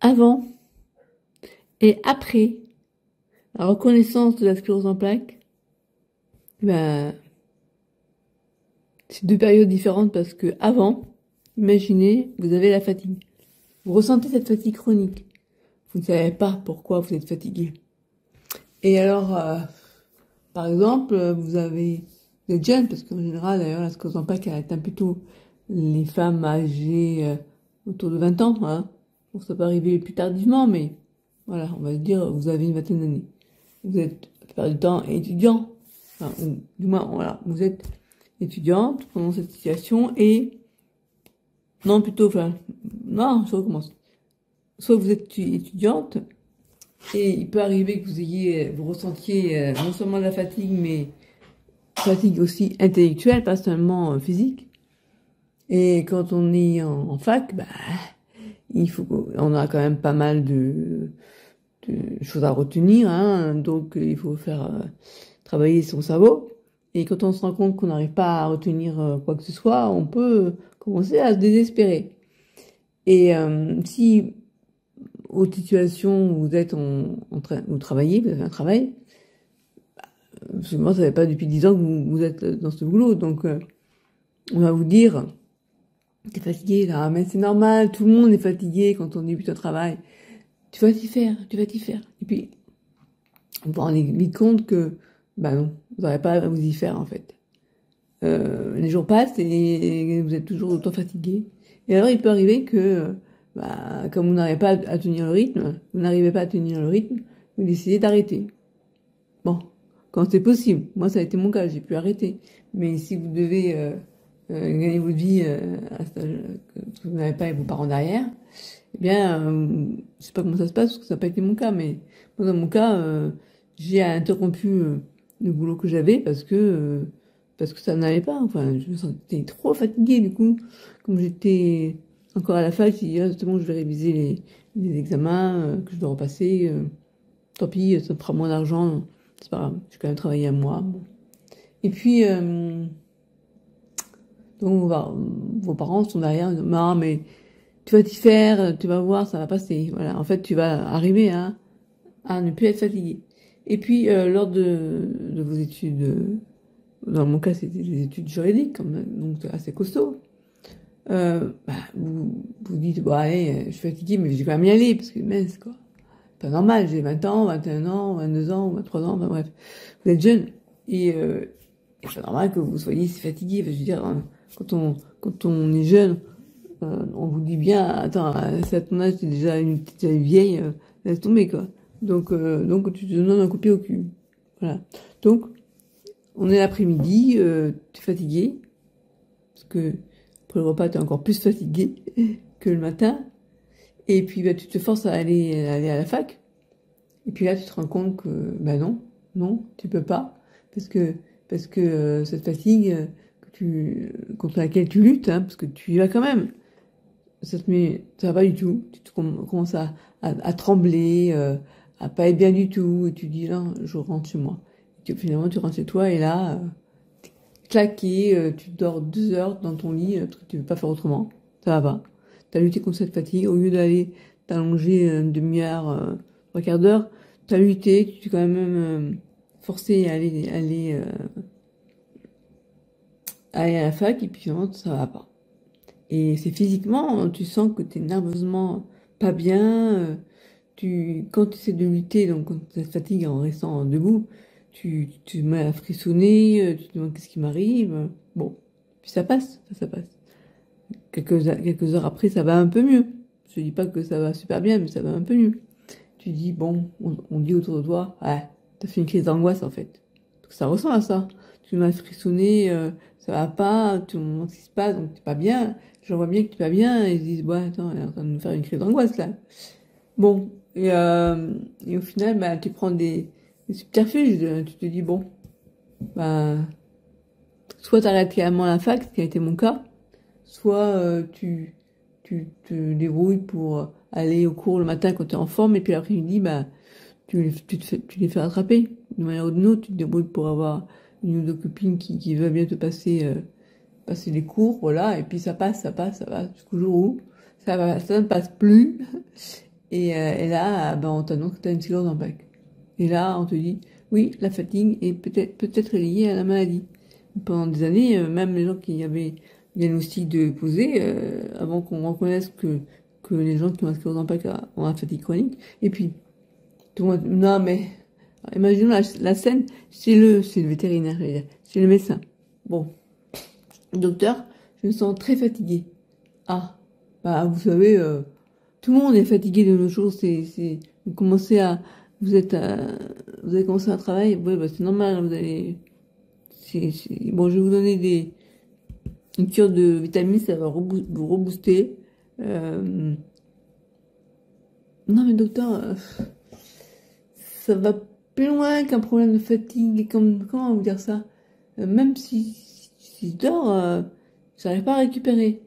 avant et après la reconnaissance de la sclérose en plaques, ben, c'est deux périodes différentes parce que avant, imaginez, vous avez la fatigue. Vous ressentez cette fatigue chronique. Vous ne savez pas pourquoi vous êtes fatigué. Et alors, par exemple, vous êtes jeune, parce qu'en général, d'ailleurs, la sclérose en plaques, elle atteint plutôt les femmes âgées autour de 20 ans, hein. Bon, ça peut arriver plus tardivement, mais voilà, on va dire, vous avez une vingtaine d'années. Vous êtes, la plupart du temps, étudiant. Enfin, ou, du moins, voilà, vous êtes étudiante pendant cette situation et, non, plutôt, enfin, non, je recommence. Soit vous êtes étudiante, et il peut arriver que vous ressentiez non seulement de la fatigue, mais fatigue aussi intellectuelle, pas seulement physique. Et quand on est en fac, bah, on a quand même pas mal de choses à retenir, hein, donc il faut faire travailler son cerveau. Et quand on se rend compte qu'on n'arrive pas à retenir quoi que ce soit, on peut commencer à se désespérer. Et si aux situations où vous êtes en train, vous travaillez, vous avez un travail, parce que moi ça fait pas depuis 10 ans que vous êtes dans ce boulot, donc on va vous dire, t'es fatigué là, mais c'est normal, tout le monde est fatigué quand on débute un travail. Tu vas t'y faire, tu vas t'y faire. Et puis, on vous rendez vite compte que, bah non, vous n'aurez pas à vous y faire en fait. Les jours passent et vous êtes toujours autant fatigué. Et alors, il peut arriver que, bah, comme vous n'arrivez pas à tenir le rythme, vous n'arrivez pas à tenir le rythme, vous décidez d'arrêter. Bon, quand c'est possible. Moi, ça a été mon cas, j'ai pu arrêter. Mais si vous devez gagner votre vie à cet âge que vous n'avez pas vos parents derrière, eh bien, je sais pas comment ça se passe parce que ça n'a pas été mon cas, mais moi, dans mon cas, j'ai interrompu le boulot que j'avais parce que ça n'allait pas. Enfin, je me sentais trop fatiguée du coup. Comme j'étais encore à la fac, j'ai dit, ah, c'est bon, je vais réviser les examens que je dois repasser. Tant pis, ça me fera moins d'argent. C'est pas grave, j'ai quand même travaillé à moi. Bon. Et puis, donc, vos parents sont derrière, ils disent, non, mais tu vas t'y faire, tu vas voir, ça va passer. Voilà, en fait, tu vas arriver à ne plus être fatigué. Et puis, lors de vos études, dans mon cas, c'était des études juridiques, donc c'est assez costaud. Bah, vous dites, bon, allez, je suis fatiguée, mais je vais quand même y aller, parce que mince, quoi. Pas normal, j'ai 20 ans, 21 ans, 22 ans, 23 ans, enfin bref. Vous êtes jeune. Et c'est normal que vous soyez si fatigué. Enfin, je veux dire, hein, quand on est jeune, on vous dit bien, attends, à ton âge, t'es déjà une vieille, laisse tomber, quoi. Donc tu te donnes un coup de pied au cul. Voilà. Donc, on est l'après-midi, tu es fatigué, parce que après le repas, tu es encore plus fatigué que le matin. Et puis, bah, tu te forces à aller à la fac. Et puis là, tu te rends compte que, bah non, tu peux pas. Parce que cette fatigue contre laquelle tu luttes, hein, parce que tu y vas quand même, ça va pas du tout. Commences à trembler, à pas être bien du tout, et tu dis, non, je rentre chez moi. Finalement, tu rentres chez toi, et là, t'es claqué, tu dors 2 heures dans ton lit, parce que tu veux pas faire autrement. Ça va pas. T'as lutté contre cette fatigue, au lieu d'aller t'allonger une demi-heure, trois quarts d'heure, t'as lutté, tu t'es quand même forcé à aller à la fac, et puis finalement, ça va pas. Et c'est physiquement, tu sens que tu es nerveusement pas bien. Quand tu essaies de lutter, donc quand tu te fatigues en restant debout, tu te mets à frissonner, tu te demandes qu'est-ce qui m'arrive. Bon, puis ça passe, ça passe. Quelques heures après, ça va un peu mieux. Je dis pas que ça va super bien, mais ça va un peu mieux. Tu dis, bon, on dit autour de toi, ouais, t'as fait une crise d'angoisse en fait. Parce que ça ressemble à ça. Tu m'as frissonné, ça va pas, tu me demandes ce qui se passe, donc t'es pas bien. Je vois bien que t'es pas bien, et ils se disent, ouais, attends, elle est en train de nous faire une crise d'angoisse là. Bon, et au final, bah, tu prends des subterfuges, tu te dis, bon, bah, soit t'arrêtes carrément la fac, ce qui a été mon cas, soit tu te débrouilles pour aller au cours le matin quand t'es en forme, et puis l'après-midi, bah, tu les fais rattraper. D'une manière ou d'une autre, tu te débrouilles pour avoir une ou deux copines qui veulent bien te passer les cours, voilà, et puis ça passe, jusqu'au jour où ça ne passe plus, Et là, ben, on t'annonce que tu as une sclérose en plaques. Et là, on te dit, oui, la fatigue est peut-être liée à la maladie. Pendant des années, même les gens qui avaient le diagnostic de posé, avant qu'on reconnaisse que les gens qui ont la sclérose en plaques ont la fatigue chronique. Et puis, tout le monde, non mais, imaginons la scène, c'est le vétérinaire, je veux dire, c'est le médecin. Bon, docteur, je me sens très fatiguée. Ah, bah vous savez, tout le monde est fatigué de nos jours. Vous commencez à, vous avez commencé un travail. Ouais, bah c'est normal. Vous allez, bon, je vais vous donner une cure de vitamines, ça va vous rebooster. Non mais docteur, ça va plus loin qu'un problème de fatigue. Comment vous dire ça? Même si je dors, j'arrive pas à récupérer.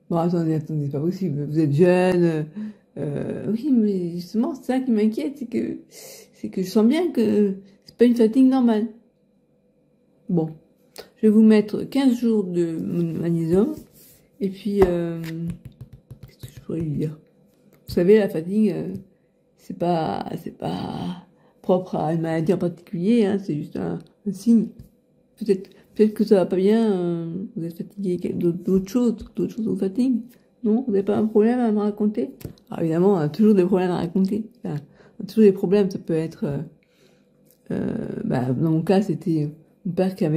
Bon, attendez, c'est pas possible. Vous êtes jeune. Oui, mais justement, c'est ça qui m'inquiète, c'est que je sens bien que c'est pas une fatigue normale. Bon, je vais vous mettre 15 jours de magnésium. Et puis, qu'est-ce que je pourrais lui dire? Vous savez, la fatigue, c'est pas propre à une maladie en particulier, hein, c'est juste un signe. Peut-être que ça va pas bien, vous êtes fatigué, d'autres choses vous fatiguent. Non, vous n'avez pas un problème à me raconter? Alors évidemment, on a toujours des problèmes à raconter. Enfin, on a toujours des problèmes, ça peut être... bah, dans mon cas, c'était mon père qui a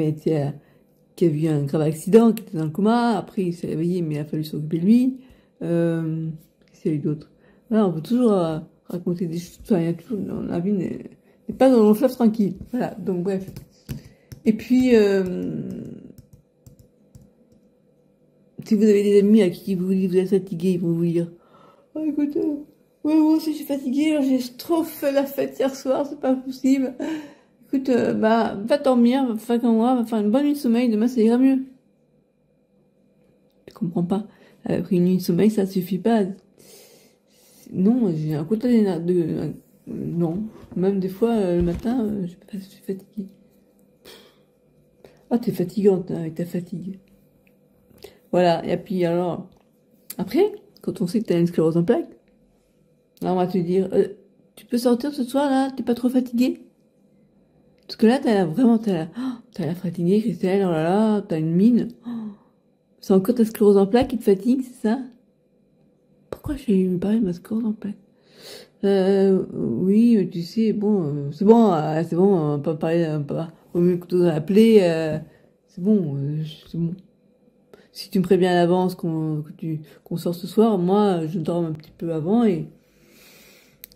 eu un grave accident, qui était dans le coma. Après, il s'est réveillé, mais il a fallu s'occuper de lui. Qu'est-ce qu'il y a eu d'autre? Voilà, on peut toujours raconter des choses. Enfin, il y a toujours, la vie n'est pas dans le fleuve tranquille. Voilà, donc bref. Et puis, si vous avez des amis à qui vous êtes fatigué, ils vont vous dire, oh, écoute, ouais, moi aussi je suis fatiguée, j'ai trop fait la fête hier soir, c'est pas possible. Écoute, bah, va dormir, va faire comme moi, va faire une bonne nuit de sommeil, demain ça ira mieux. Je comprends pas. Après une nuit de sommeil, ça suffit pas. Non, j'ai un quota non. Même des fois, le matin, je suis fatiguée. Ah, t'es fatigante, hein, avec ta fatigue. Voilà, et puis alors, après, quand on sait que t'as une sclérose en plaques, là on va te dire, tu peux sortir ce soir là, t'es pas trop fatigué? Parce que là, t'as l'air fatiguée, Christelle, oh là là, t'as une mine. Oh, c'est encore ta sclérose en plaques qui te fatigue, c'est ça? Pourquoi j'ai eu parler de ma sclérose en plaques? Oui, tu sais, bon, c'est bon, on va pas parler, au mieux que tu appeler, c'est bon, c'est bon. Si tu me préviens à l'avance qu'on sort ce soir, moi, je dors un petit peu avant et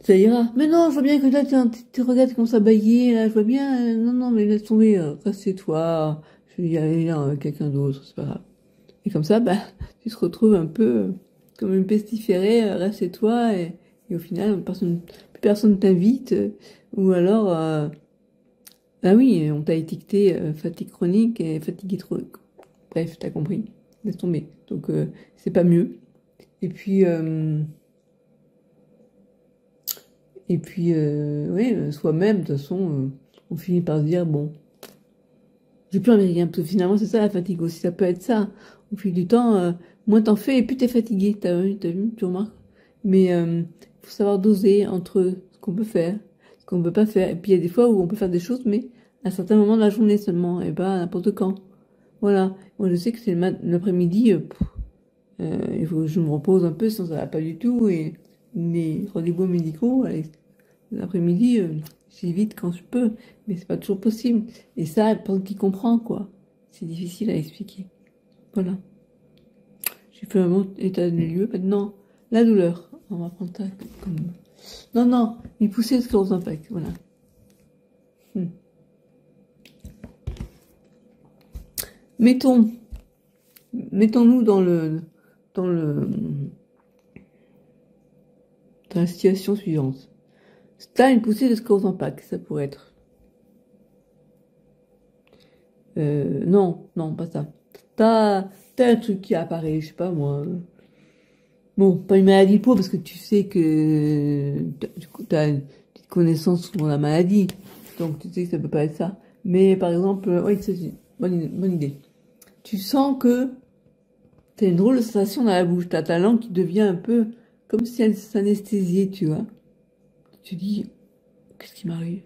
ça ira. Mais non, je vois bien que là, tu regardes comme ça bailler, là, je vois bien, non, mais laisse tomber, reste chez toi, je vais y aller là, avec quelqu'un d'autre, c'est pas grave. Et comme ça, bah, tu te retrouves un peu comme une pestiférée, reste chez toi et au final, plus personne t'invite, ou alors, ah oui, on t'a étiqueté fatigue chronique et fatigue trop. Bref, t'as compris. Laisse tomber. Donc, c'est pas mieux. Et puis, oui, soi-même, de toute façon, on finit par se dire, bon, j'ai plus envie de rien. Parce que finalement, c'est ça la fatigue aussi. Ça peut être ça. Au fil du temps, moins t'en fais et plus t'es fatigué. T'as vu, tu remarques. Mais faut savoir doser entre ce qu'on peut faire, ce qu'on peut pas faire. Et puis il y a des fois où on peut faire des choses, mais à certains moments de la journée seulement, et pas n'importe quand. Voilà. Moi, je sais que c'est l'après-midi, il faut que je me repose un peu, sinon ça va pas du tout. Et les rendez-vous médicaux, l'après-midi, j'évite quand je peux, mais c'est pas toujours possible. Et ça, pour qui comprend, quoi. C'est difficile à expliquer. Voilà. J'ai fait un bon état des lieux. Maintenant, la douleur. On va prendre ça comme... Non, une poussée de sclérose en plaques, voilà. Mettons-nous dans la situation suivante. T'as une poussée de sclérose en plaques, ça pourrait être. Non, pas ça. T'as un truc qui apparaît, je sais pas moi. Bon, pas une maladie de peau parce que tu sais que t'as une petite connaissance sur la maladie, donc tu sais que ça peut pas être ça. Mais par exemple, oui, c'est une bonne idée. Tu sens que t'as une drôle de sensation dans la bouche, t'as ta langue qui devient un peu comme si elle s'anesthésiait, tu vois. Tu te dis, qu'est-ce qui m'arrive?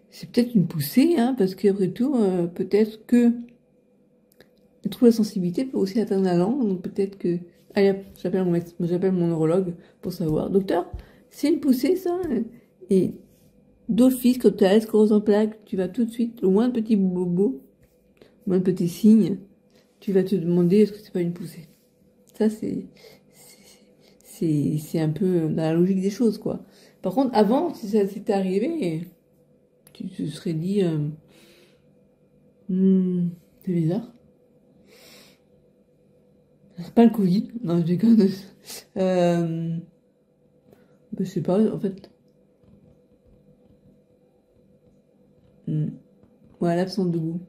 C'est peut-être une poussée, hein, parce qu'après tout, peut-être que je trouve la sensibilité peut aussi atteindre la langue, donc peut-être que... Allez hop, j'appelle mon neurologue pour savoir. Docteur, c'est une poussée, ça? Et d'office, quand tu as la sclérose en plaques, tu vas tout de suite, au moins de petits bobos, au moins de petits signes, tu vas te demander est-ce que c'est pas une poussée. Ça, c'est un peu dans la logique des choses, quoi. Par contre, avant, si ça s'était arrivé, tu te serais dit, c'est bizarre. C'est pas le Covid, non, je déconne. Je sais pas, en fait. Ouais, l'absence de goût.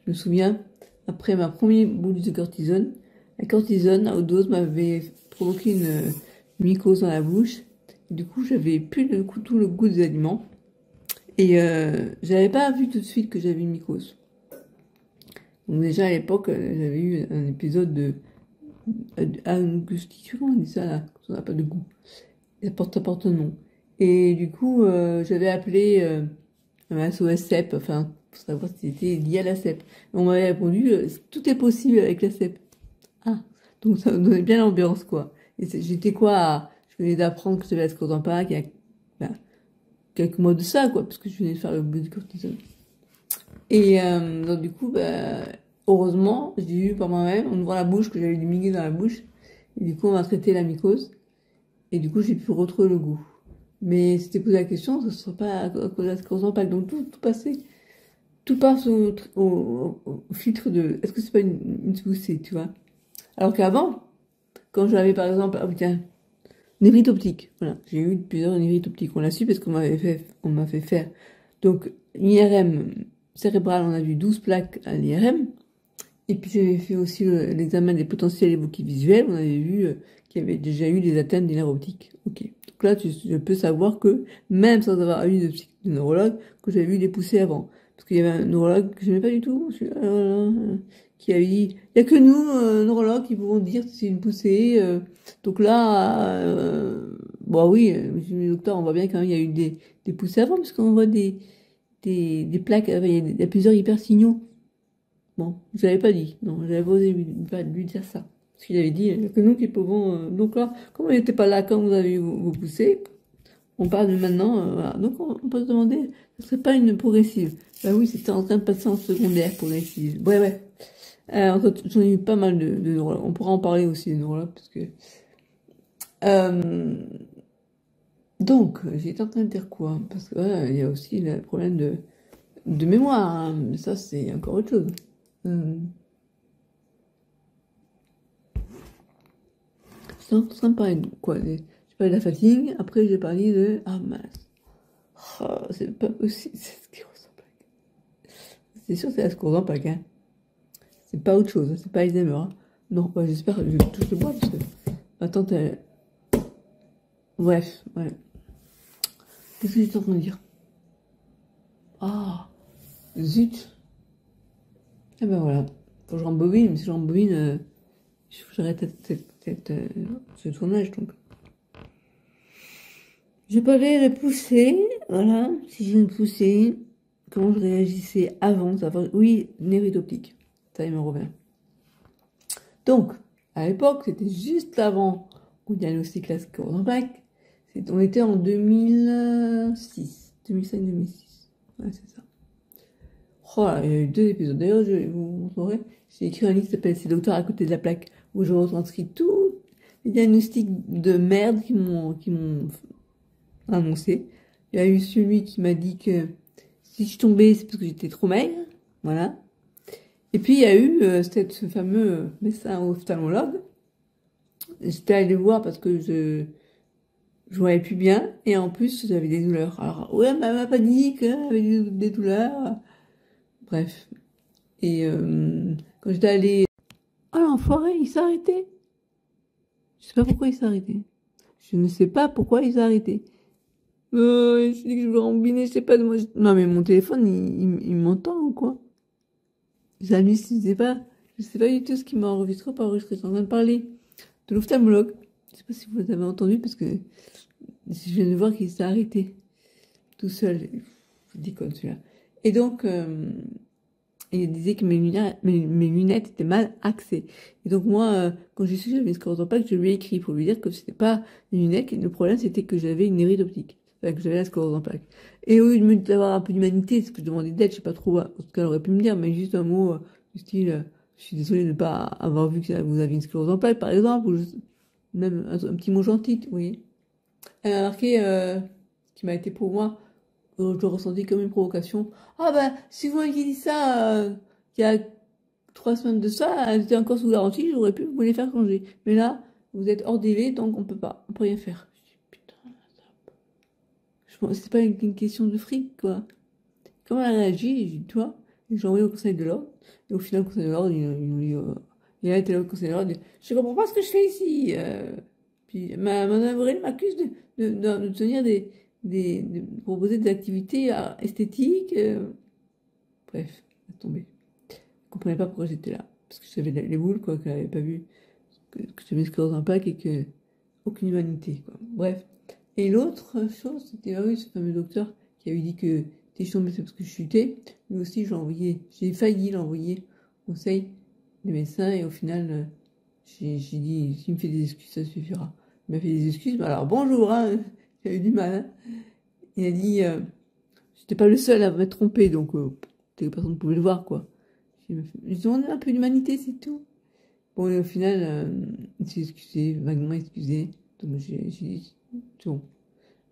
Je me souviens, après ma première boule de cortisone, la cortisone à haute dose m'avait provoqué une mycose dans la bouche. Et du coup, j'avais plus tout le goût des aliments. Et j'avais pas vu tout de suite que j'avais une mycose. Donc déjà à l'époque, j'avais eu un épisode de angustique, on dit ça là, ça n'a pas de goût. Ça porte un nom. Et du coup, j'avais appelé un SOS CEP, enfin, pour savoir si c'était lié à la CEP. Et on m'avait répondu, tout est possible avec la CEP. Ah, donc ça me donnait bien l'ambiance, quoi. Et j'étais quoi, je venais d'apprendre que j'avais la sclérose en plaques il y a ben, quelques mois de ça, quoi, parce que je venais de faire le bout de cortisone. Et donc du coup, bah, heureusement, j'ai vu par moi-même, en ouvrant la bouche, que j'avais du milieu dans la bouche. Et du coup, on m'a traité la mycose. Et du coup, j'ai pu retrouver le goût. Mais si tu posé la question, ce ne serait pas à cause de la sclérose en plaques. Donc tout passé, tout passe au filtre de est-ce que c'est pas une poussée, tu vois. Alors qu'avant, quand j'avais par exemple, ah tiens, névrite optique, voilà, j'ai eu plusieurs névrites optiques. On l'a su parce on m'a fait faire. Donc, l'IRM cérébrale, on a vu 12 plaques à l'IRM. Et puis, j'avais fait aussi l'examen des potentiels évoqués visuels. On avait vu qu'il y avait déjà eu des atteintes des nerfs optiques. Ok. Donc là, je peux savoir que, même sans avoir eu de neurologue, que j'avais vu des poussées avant. Parce qu'il y avait un neurologue que je n'aimais pas du tout, qui avait dit, il n'y a que nous, neurologues, qui pouvons dire si c'est une poussée. Donc là, bon oui, monsieur le docteur, on voit bien quand même il y a eu des poussées avant, parce qu'on voit des plaques, il y a plusieurs hypersignaux. Bon, je l'avais pas dit, non, j'avais pas osé lui dire ça. Parce qu'il avait dit, il n'y a que nous qui pouvons... donc là, comme on n'était pas là quand vous avez eu vos poussées, on parle de maintenant, voilà. Donc on peut se demander, ce serait pas une progressive. Bah oui, c'était en train de passer en secondaire progressive. Ouais. J'en ai eu pas mal de neurologues. On pourra en parler aussi des neurologues, parce que... donc, j'étais en train de dire quoi? Parce que il y a aussi le problème de mémoire, hein. Mais ça, c'est encore autre chose. Ça me parlait de quoi? J'ai parlé de la fatigue, après j'ai parlé de... Ah mince. Oh, c'est pas possible, c'est ce qui ressemble à... C'est sûr c'est la sclérose en plaques, hein. C'est pas autre chose, c'est pas Alzheimer, hein. Non, bah, j'espère que je touche le bois, parce que ma tante, elle... Bref, ouais. Qu'est-ce que j'étais en train de dire? Ah, zut. Ah ben voilà, faut que je rembobine, mais si je rembobine, j'arrête ce tournage, donc... Je parlais de poussée, voilà, si j'ai une poussée, comment je réagissais avant, savoir, oui, névrite optique, ça il me revient. Donc, à l'époque, c'était juste avant qu'on diagnostique la sclérose en plaques, on était en 2006, 2005-2006, ouais c'est ça. Oh là, il y a eu 2 épisodes, d'ailleurs je vais vous montrer, j'ai écrit un livre qui s'appelle C'est docteur à côté de la plaque, où je retranscris tous les diagnostics de merde qui m'ont annoncé. Il y a eu celui qui m'a dit que si je tombais, c'est parce que j'étais trop maigre. Voilà. Et puis, il y a eu ce fameux médecin ophtalmologue. J'étais allée le voir parce que je voyais plus bien. Et en plus, j'avais des douleurs. Alors, ouais, elle m'a pas dit qu'elle avait des douleurs. Bref. Et quand j'étais allée... Ah, l'enfoiré, il s'est arrêté. Je sais pas pourquoi il s'est arrêté. Je ne sais pas pourquoi il s'est arrêté. Je dis que je veux rembobiner, je sais pas de moi. Non, mais mon téléphone, il m'entend ou quoi? J'hallucine, je sais pas du tout ce qui m'a enregistré ou pas enregistré. Je suis en train de parler de l'ophtalmologue. sais pas si vous l'avez entendu, parce que je viens de voir qu'il s'est arrêté tout seul. Je déconne celui-là. Et donc, il disait que mes lunettes étaient mal axées. Et donc moi, quand j'ai su que j'avais une sclérose en plaques, je lui ai écrit pour lui dire que c'était pas les lunettes, le problème c'était que j'avais une hérite optique. Enfin, que j'avais la sclérose en plaques. Et au lieu d'avoir un peu d'humanité, ce que je demandais d'aide, je sais pas trop ce qu'elle aurait pu me dire, mais juste un mot du style, je suis désolée de ne pas avoir vu que vous avez une sclérose en plaques, par exemple, ou même un petit mot gentil, vous voyez. Elle a marqué, ce qui m'a été pour moi, je le ressentis comme une provocation. Ah ben, si vous m'aviez dit ça il y a 3 semaines de ça, j'étais encore sous garantie, j'aurais pu vous les faire changer. Mais là, vous êtes hors délai, donc on peut pas, on peut rien faire. Je dis, putain, je pense c'est pas une question de fric, quoi. Comment elle a réagi, j'ai dit, toi, j'ai envoyé au conseil de l'ordre, et au final, le conseil de l'ordre, il a été là au conseil de l'ordre, il dit, je comprends pas ce que je fais ici. Puis, Madame Avril m'accuse de tenir de proposer des activités esthétiques. Bref, laisse tomber. Je comprenais pas pourquoi j'étais là. Parce que j'avais les boules, quoi, qu'elle avait pas vu, que j'avais une sclérose en plaques et que aucune humanité, quoi. Bref. Et l'autre chose, c'était, ah oui, ce fameux docteur qui avait dit que si je tombais, c'est parce que je chutais. Lui aussi, j'ai failli l'envoyer au conseil des médecins et au final, j'ai dit, s'il me fait des excuses, ça suffira. Il m'a fait des excuses, mais alors bonjour, hein, j'ai eu du mal, hein. Il a dit, j'étais pas le seul à m'être trompé, donc personne ne pouvait le voir, quoi. J'ai demandé un peu d'humanité, c'est tout. Bon, et au final, il s'est excusé, vaguement excusé. Donc j'ai dit, c'est bon.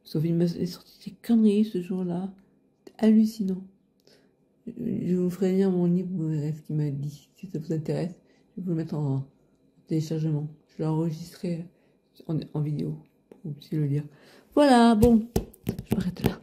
Sauf qu'il m'a sorti des conneries ce jour-là. C'était hallucinant. Je vous ferai lire mon livre, vous verrez ce qu'il m'a dit. Si ça vous intéresse, je vais vous le mettre en téléchargement. Je l'ai enregistré en vidéo pour que vous puissiez le lire. Voilà, bon, je m'arrête là.